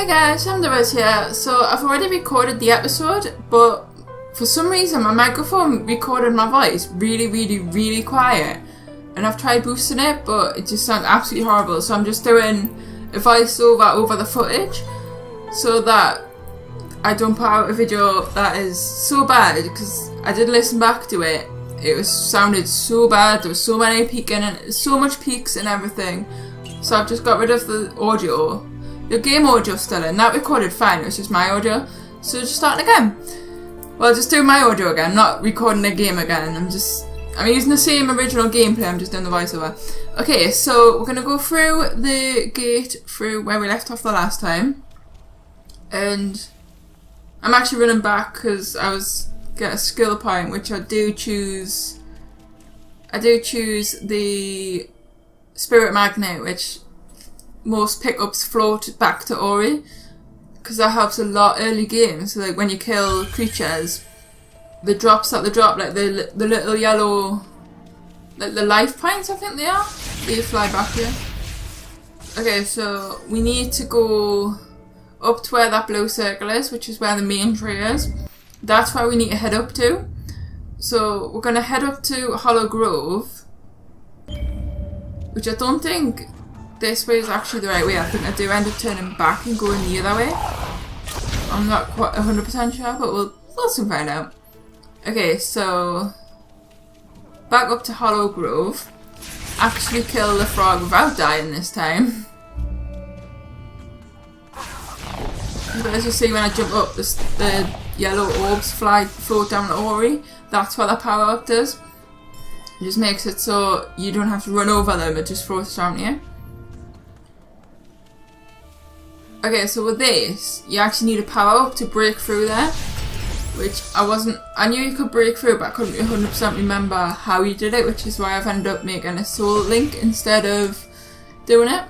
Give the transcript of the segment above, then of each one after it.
Hey guys, I'm Liz here. So I've already recorded the episode, but for some reason my microphone recorded my voice really quiet, and I've tried boosting it, but it just sounds absolutely horrible. So I'm just doing a voiceover over the footage so that I don't put out a video that is so bad, because I did listen back to it. It sounded so bad. There was so many peaking and so much peaks and everything. So I've just got rid of the audio. The game audio still in. That recorded fine. It was just my audio. So just starting again. Well, just doing my audio again, not recording the game again. I'm using the same original gameplay. I'm just doing the voiceover. Okay, so we're gonna go through the gate through where we left off the last time, and I'm actually running back because I was get a skill point, which I do choose. I do choose the Spirit Magnet, which most pickups float back to Ori, because that helps a lot early game. So like when you kill creatures, the drops that they drop, like the little yellow, like the life points, I think they are. They fly back here. Okay, so we need to go up to where that blue circle is, which is where the main tree is. That's where we need to head up to. So we're gonna head up to Hollow Grove, which I don't think this way is actually the right way. I think I do end up turning back and going the other way. I'm not quite 100% sure, but we'll soon find out. Okay, so back up to Hollow Grove. Actually kill the frog without dying this time. But as you see, when I jump up, the yellow orbs float down to Ori. That's what that power up does. It just makes it so you don't have to run over them, it just floats down here. Okay, so with this, you actually need a power up to break through there, which I knew you could break through, but I couldn't 100% remember how you did it, which is why I've ended up making a soul link instead of doing it.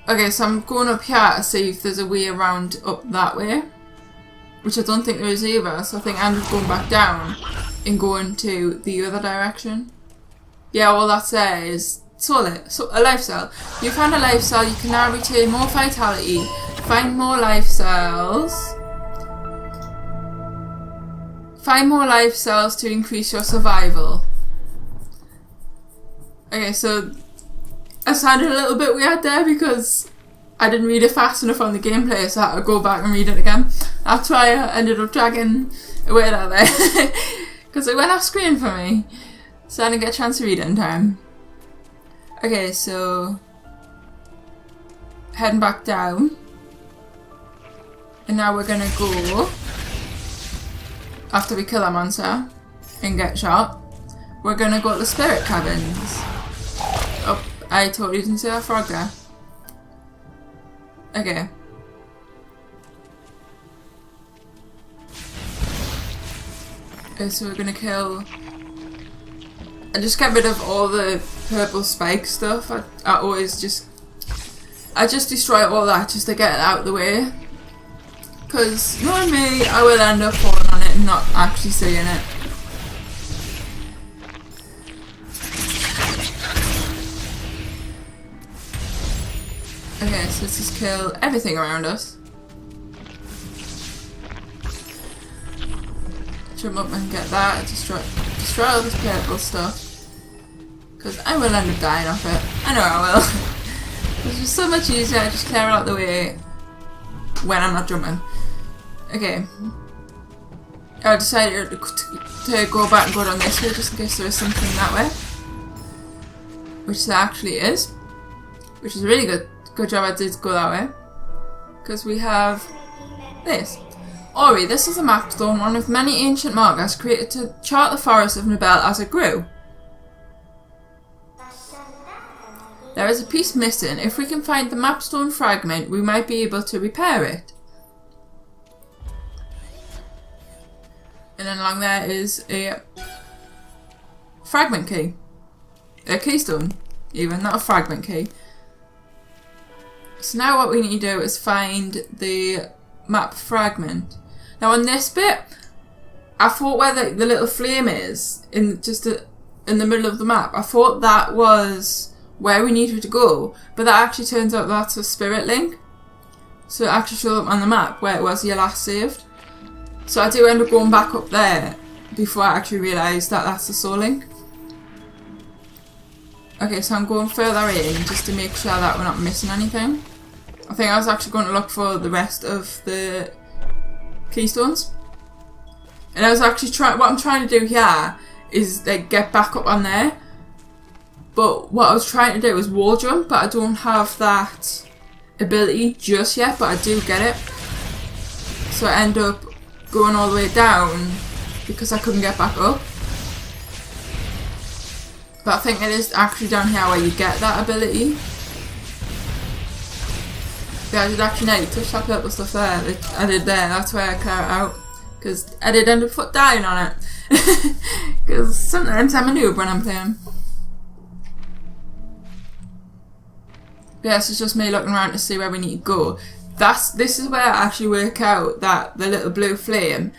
Okay, so I'm going up here to see if there's a way around up that way, which I don't think there is either, so I think I'm just going back down and going to the other direction. Yeah, all that's there is a life cell. You found a life cell, you can now retain more vitality, find more life cells. Find more life cells to increase your survival. Okay, so I sounded a little bit weird there because I didn't read it fast enough on the gameplay, so I had to go back and read it again. That's why I ended up dragging away that there. Because it went off screen for me, so I didn't get a chance to read it in time. Okay, so heading back down, and now we're gonna go, after we kill a monster and get shot, we're gonna go to the spirit cabins. Oh, I totally didn't see that frog there. Okay. Okay, so we're gonna kill and just get rid of all the purple spike stuff. I just destroy all that just to get it out of the way. Because knowing me, I will end up falling on it and not actually seeing it. Okay, so let's just kill everything around us. Jump up and get that, destroy all this purple stuff. Because I will end up dying off it. I know I will. It's just so much easier, I just clear it out the way when I'm not jumping. Okay. I decided to go back and go down this way just in case there is something that way. Which there actually is. Which is a really good job I did go that way. Because we have this. Ori, this is a map stone, one of many ancient markers created to chart the forest of Nibel as it grew. There is a piece missing. If we can find the mapstone fragment, we might be able to repair it. And then along there is a fragment key. A keystone, even, not a fragment key. So now what we need to do is find the map fragment. Now on this bit, I thought where the little flame is, in the middle of the map, I thought that was where we needed to go, but that actually turns out that's a spirit link. So it actually shows up on the map where it was you last saved. So I do end up going back up there before I actually realise that that's the soul link. Okay, so I'm going further in just to make sure that we're not missing anything. I think I was actually going to look for the rest of the keystones. And I was actually what I'm trying to do here is like get back up on there. But what I was trying to do is wall jump, but I don't have that ability just yet, but I do get it. So I end up going all the way down because I couldn't get back up. But I think it is actually down here where you get that ability. Yeah, I did actually touch that purple stuff there. I did there, that's why I clear it out. Because I did end up dying on it. Because sometimes I'm a noob when I'm playing. Yeah, this is just me looking around to see where we need to go. This is where I actually work out that the little blue flame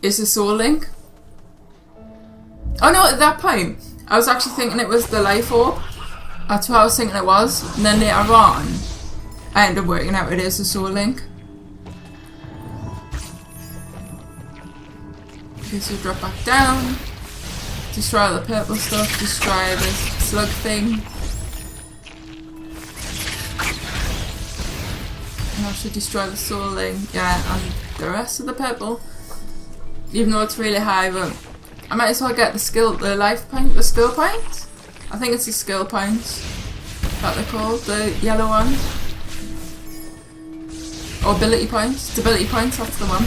is the soul link. Oh no, at that point, I was actually thinking it was the life orb. That's what I was thinking it was. And then later on, I ended up working out it is the soul link. Okay, so drop back down. Destroy the purple stuff. Destroy this slug thing. And I should destroy the soul link, yeah, and the rest of the purple. Even though it's really high, but I might as well get the skill points. I think it's the skill points that they're called, the yellow ones. Or ability points. Ability points, that's the one.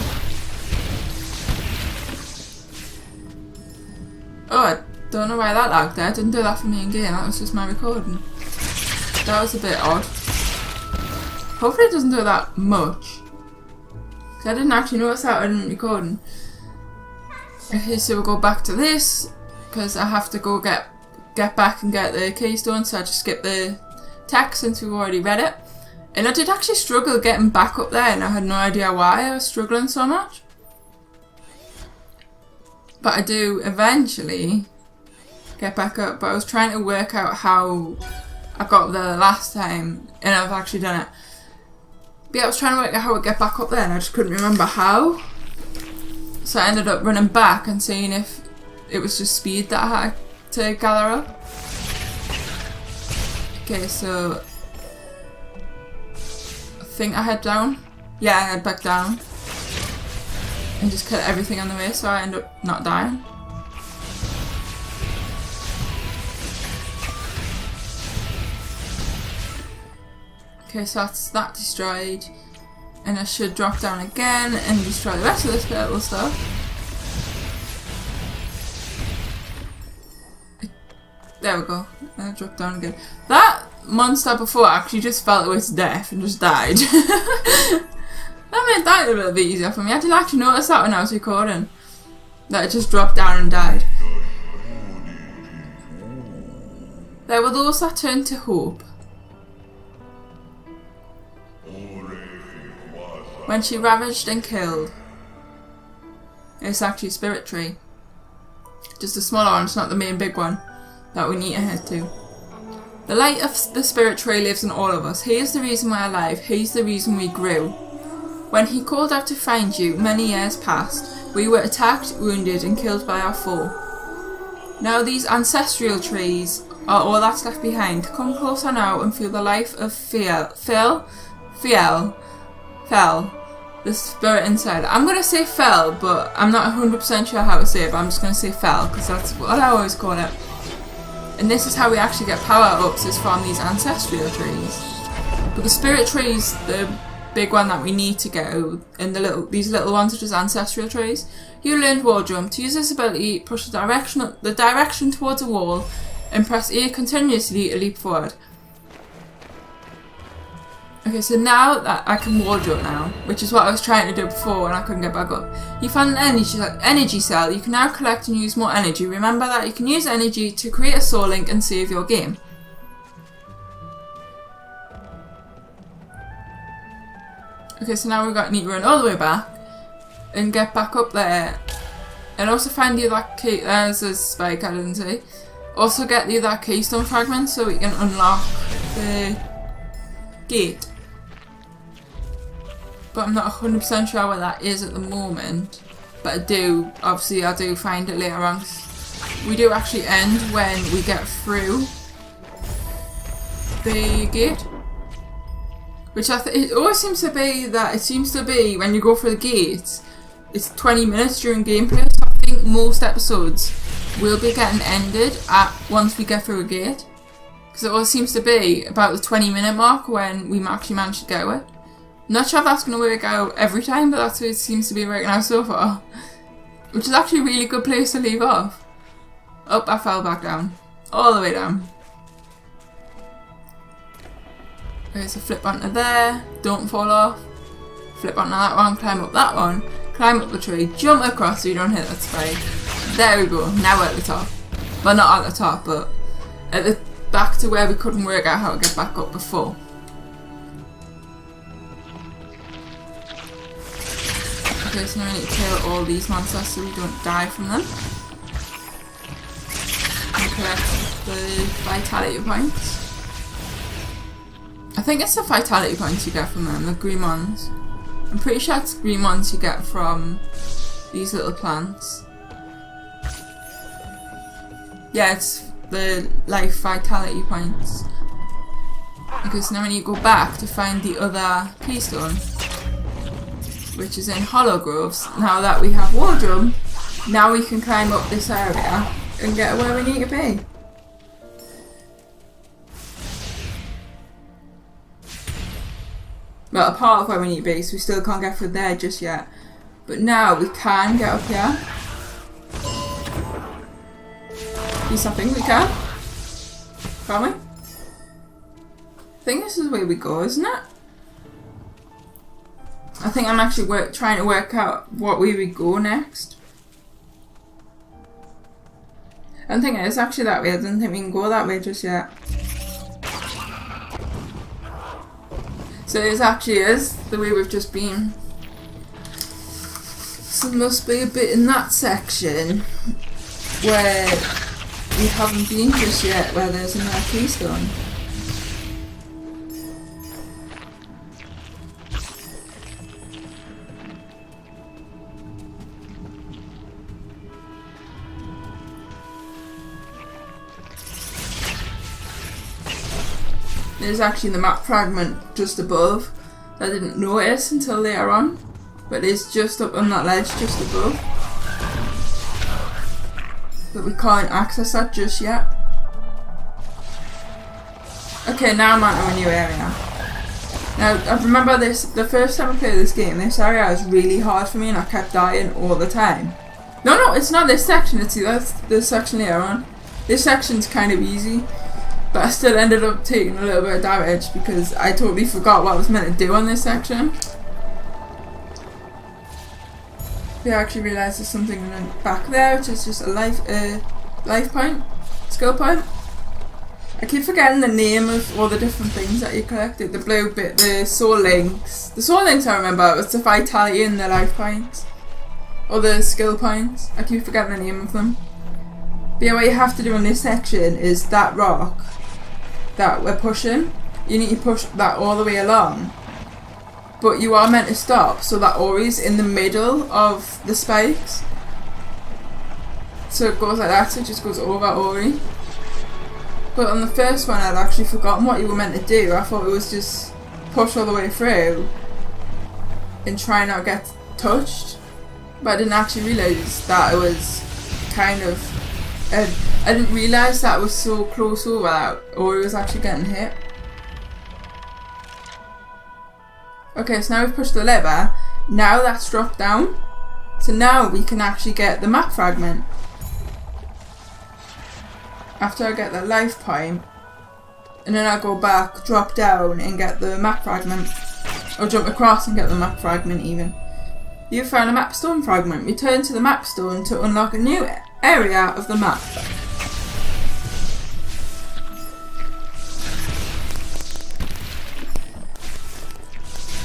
Oh, I don't know why that lagged there. I didn't do that for me in game, that was just my recording. That was a bit odd. Hopefully it doesn't do that much. Because I didn't actually notice that when recording. Okay, so we'll go back to this. Because I have to go get back and get the keystone. So I just skip the text since we've already read it. And I did actually struggle getting back up there. And I had no idea why I was struggling so much. But I do eventually get back up. But I was trying to work out how I got there last time. And I've actually done it. But yeah, I was trying to work out how to get back up there and I just couldn't remember how. So I ended up running back and seeing if it was just speed that I had to gather up. Okay, so I think I head down. Yeah, I head back down. And just kill everything on the way so I end up not dying. Okay, so that's that destroyed. And I should drop down again and destroy the rest of this purple stuff. There we go. I dropped down again. That monster before actually just felt it was death and just died. That made that a little bit easier for me. I didn't actually notice that when I was recording. That it just dropped down and died. There were those that turned to hope. When she ravaged and killed. It's actually a spirit tree. Just a smaller one, it's not the main big one that we need to head to. The light of the spirit tree lives in all of us. He is the reason we're alive. He's the reason we grew. When he called out to find you, many years passed. We were attacked, wounded and killed by our foe. Now these ancestral trees are all that's left behind. Come closer now and feel the life of Fel, the spirit inside. I'm going to say Fel, but I'm not 100% sure how to say it, but I'm just going to say Fel, because that's what I always call it. And this is how we actually get power-ups, is from these ancestral trees. But the spirit trees, the big one that we need to go, and these little ones are just ancestral trees. You learned wall jump. To use this ability, push the direction towards a wall, and press A continuously to leap forward. Okay, so now that I can wall jump now, which is what I was trying to do before when I couldn't get back up. You found an energy cell. You can now collect and use more energy. Remember that you can use energy to create a soul link and save your game. Okay, so now need to run all the way back and get back up there. And also find the other key. There's a spike I didn't see. Also get the other keystone fragment so we can unlock the gate. but I'm not 100% sure what that is at the moment. But obviously I do find it later on. We do actually end when we get through the gate. Which it always seems to be that when you go through the gates, it's 20 minutes during gameplay. So I think most episodes will be getting ended once we get through a gate. Because it always seems to be about the 20-minute mark when we actually manage to get it. Not sure if that's going to work out every time, but that's what it seems to be working out so far. Which is actually a really good place to leave off. Oh, I fell back down. All the way down. There's a flip onto there. Don't fall off. Flip onto that one. Climb up that one. Climb up the tree. Jump across so you don't hit that spike. There we go. Now we're at the top. Well, not at the top, but at the back to where we couldn't work out how to get back up before. Okay, so now we need to kill all these monsters so we don't die from them. And collect the vitality points. I think it's the vitality points you get from them, the green ones. I'm pretty sure it's green ones you get from these little plants. Yeah, it's the life vitality points. Okay, so now we need to go back to find the other keystone, which is in Hollow Groves. Now that we have wardrobe, now we can climb up this area and get where we need to be. Well, a part of where we need to be, so we still can't get through there just yet. But now we can get up here. At least I think we can. Can't we? I think this is the way we go, isn't it? I think I'm actually trying to work out what way we go next. I don't think it is actually that way. I don't think we can go that way just yet. So it actually is the way we've just been. So there must be a bit in that section where we haven't been just yet, where there's another keystone. There's actually the map fragment just above that I didn't notice until later on, but it's just up on that ledge just above. But we can't access that just yet. Okay, now I'm at a new area. Now I remember this, the first time I played this game, this area was really hard for me and I kept dying all the time. No, it's not this section, it's this section later on. This section's kind of easy. But I still ended up taking a little bit of damage because I totally forgot what I was meant to do on this section. I actually realised there's something back there, which is just a life point, skill point. I keep forgetting the name of all the different things that you collected. The blue bit, the soul links. The soul links I remember, it's the vitality and the life points. Or the skill points. I keep forgetting the name of them. But yeah, what you have to do in this section is that rock that we're pushing, you need to push that all the way along, but you are meant to stop so that Ori's in the middle of the spikes, so it goes like that, so it just goes over Ori. But on the first one I'd actually forgotten what you were meant to do. I thought it was just push all the way through and try not to get touched, but I didn't actually realise that it was kind of I didn't realise that it was so close over that Ori was actually getting hit. Okay, so now we've pushed the lever. Now that's dropped down. So now we can actually get the map fragment. After I get the life point, and then I go back, drop down and get the map fragment. Or jump across and get the map fragment even. You found a map stone fragment. Return to the map stone to unlock a new area of the map.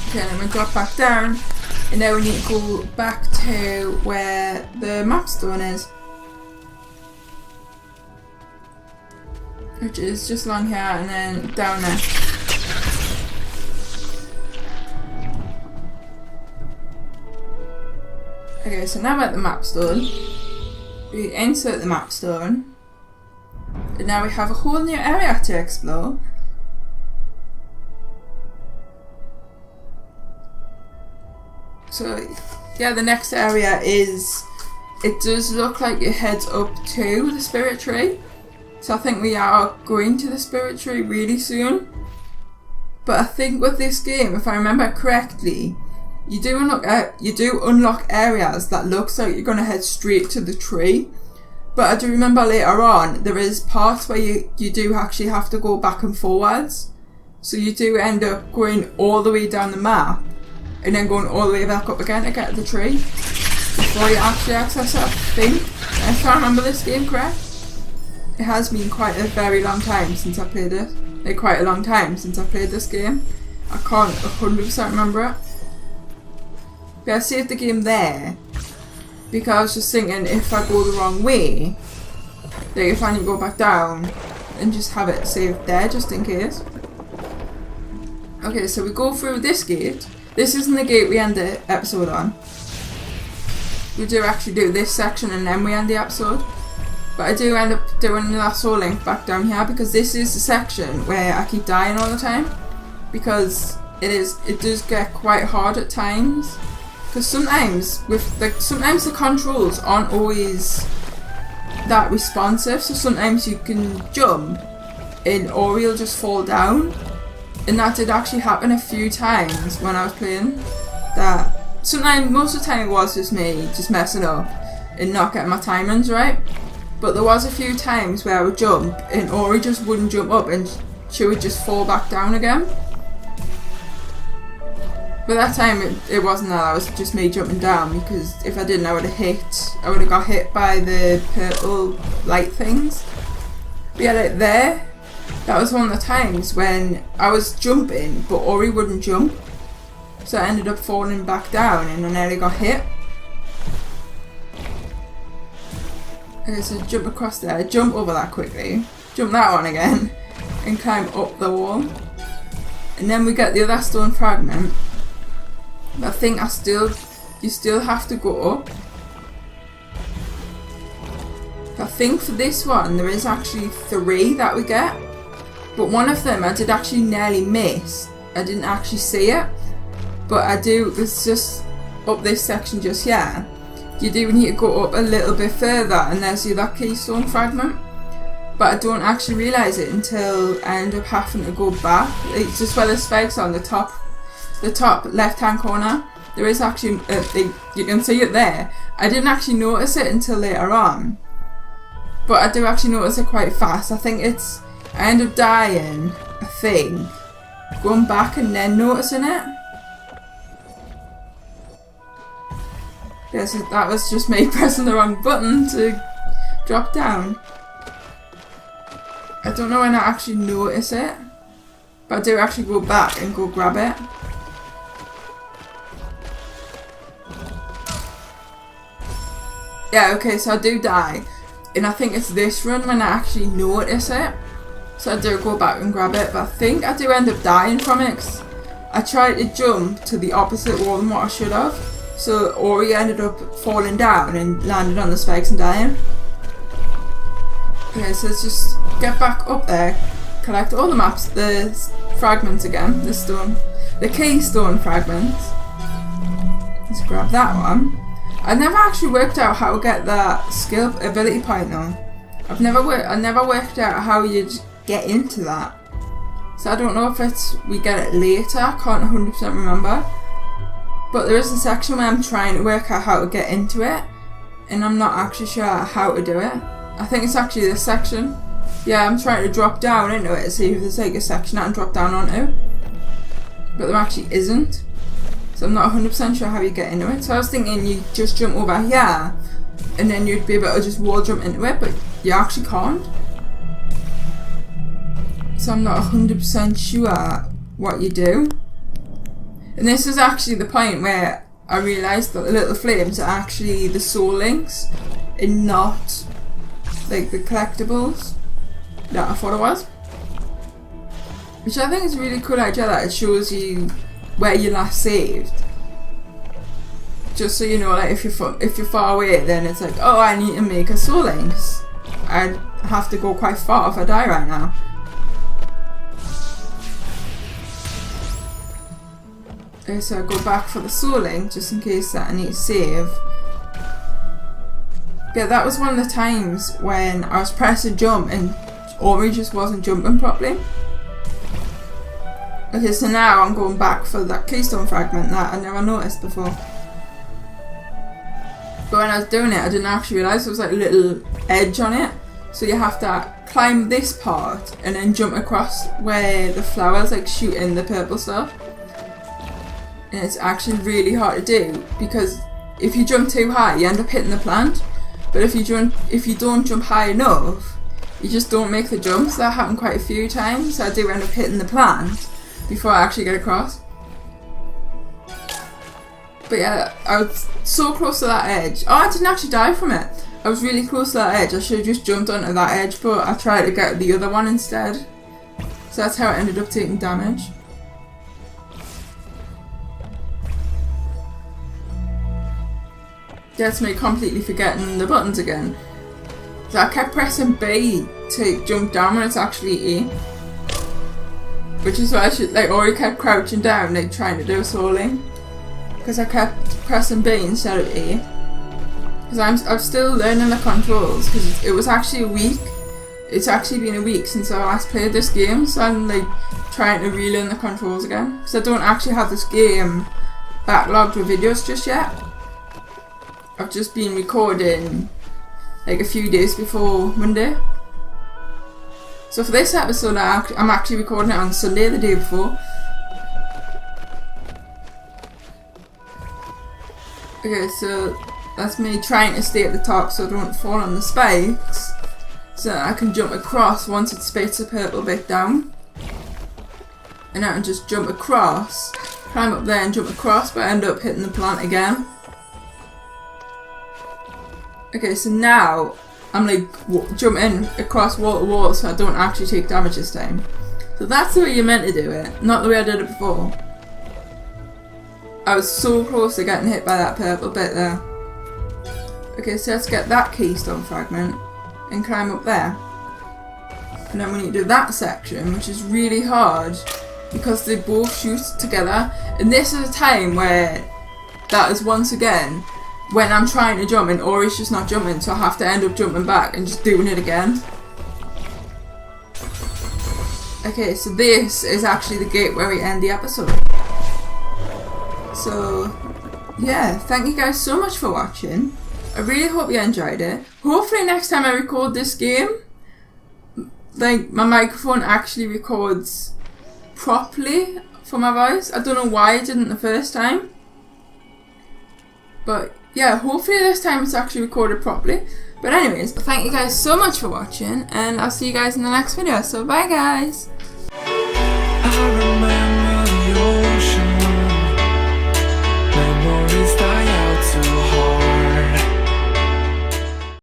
Okay, then we drop back down, and now we need to go back to where the map stone is, which is just along here and then down there. Okay, so now we're at the map stone. We insert the map stone. And now we have a whole new area to explore. So yeah, the next area is, it does look like it heads up to the spirit tree. So I think we are going to the spirit tree really soon. But I think with this game, if I remember correctly, you do unlock areas that looks like you're going to head straight to the tree. But I do remember later on, there is parts where you do actually have to go back and forwards. So you do end up going all the way down the map and then going all the way back up again to get to the tree before you actually access it, I think. If I remember this game correct. It has been quite a very long time since I played it. Like quite a long time since I played this game. I can't 100% remember it. But I saved the game there because I was just thinking, if I go the wrong way, like if I need to go back down, and just have it saved there just in case. Okay, so we go through this gate. This isn't the gate we end the episode on. We do actually do this section and then we end the episode. But I do end up doing the soul link back down here because this is the section where I keep dying all the time. Because it does get quite hard at times. Because sometimes sometimes the controls aren't always that responsive. So sometimes you can jump and or you'll just fall down. And that did actually happen a few times when I was playing. That sometimes, most of the time it was just me just messing up and not getting my timings right. But there was a few times where I would jump and Ori just wouldn't jump up and she would just fall back down again. But that time it wasn't that, it was just me jumping down because if I didn't I would have got hit by the purple light things. But yeah, like there, that was one of the times when I was jumping but Ori wouldn't jump. So I ended up falling back down and I nearly got hit. Okay, so jump across there, jump over that quickly, jump that one again, and climb up the wall. And then we get the other stone fragment. But I think you still have to go up. I think for this one there is actually 3 that we get. But one of them I did actually nearly miss. I didn't actually see it. But it's just up this section just here. You do need to go up a little bit further and there's the other keystone fragment. But I don't actually realise it until I end up having to go back. It's just where the spikes on the top left hand corner. There is actually, you can see it there. I didn't actually notice it until later on. But I do actually notice it quite fast. I think I end up dying, I think, going back and then noticing it. Yes, that was just me pressing the wrong button to drop down. I don't know when I actually notice it, but I do actually go back and go grab it. Yeah, okay, so I do die, and I think it's this run when I actually notice it. So I do go back and grab it, but I think I do end up dying from it 'cause I tried to jump to the opposite wall than what I should have. So Ori ended up falling down and landed on the spikes and dying. Okay, so let's just get back up there, collect all the fragments again, the keystone fragments. Let's grab that one. I never actually worked out how to get that skill ability point though. I never worked out how you'd get into that. So I don't know if we get it later, I can't 100% remember. But there is a section where I'm trying to work out how to get into it, and I'm not actually sure how to do it. I think it's actually this section. Yeah, I'm trying to drop down into it to see if there's like a section I can drop down onto. But there actually isn't. So I'm not 100% sure how you get into it. So I was thinking you just jump over here, and then you'd be able to just wall jump into it, but you actually can't. So I'm not 100% sure what you do. And this is actually the point where I realised that the little flames are actually the soul links and not like the collectibles that I thought it was. Which I think is a really cool idea that it shows you where you last saved. just so you know, like if you're far away, then it's like, oh, I need to make a soul link. I'd have to go quite far if I die right now. Okay, so I go back for the soul link just in case that I need to save. Yeah, that was one of the times when I was pressing jump and Ori just wasn't jumping properly. Okay, so now I'm going back for that keystone fragment that I never noticed before. But when I was doing it, I didn't actually realise there was like a little edge on it. So you have to climb this part and then jump across where the flowers like shoot in the purple stuff. And it's actually really hard to do because if you jump too high, you end up hitting the plant. But if you don't jump high enough, you just don't make the jump. So that happened quite a few times. So I do end up hitting the plant before I actually get across. But yeah, I was so close to that edge. Oh, I didn't actually die from it. I was really close to that edge. I should have just jumped onto that edge, but I tried to get the other one instead. So that's how I ended up taking damage. Gets me completely forgetting the buttons again. So I kept pressing B to jump down when it's actually A. Which is why I should, like, Ori kept crouching down, like, trying to do a soul link. Because I kept pressing B instead of A. Because I'm still learning the controls, because it was actually a week. It's actually been a week since I last played this game, so I'm, like, trying to relearn the controls again. Because I don't actually have this game backlogged with videos just yet. I've just been recording like a few days before Monday. So for this episode I'm actually recording it on Sunday, the day before. Okay, so that's me trying to stay at the top so I don't fall on the spikes. So that I can jump across once it spits a purple bit down. And I can just jump across, climb up there and jump across, but I end up hitting the plant again. Okay, so now I'm like jumping across wall to wall so I don't actually take damage this time. So that's the way you're meant to do it, not the way I did it before. I was so close to getting hit by that purple bit there. Okay, so let's get that keystone fragment and climb up there. And then we need to do that section, which is really hard because they both shoot together. And this is a time where that is once again when I'm trying to jump and Ori's just not jumping, so I have to end up jumping back and just doing it again. Okay, so this is actually the gate where we end the episode. So, yeah, thank you guys so much for watching. I really hope you enjoyed it. Hopefully next time I record this game, like, my microphone actually records properly for my voice. I don't know why it didn't the first time. But yeah, hopefully this time it's actually recorded properly. But anyways, thank you guys so much for watching, and I'll see you guys in the next video. So bye guys!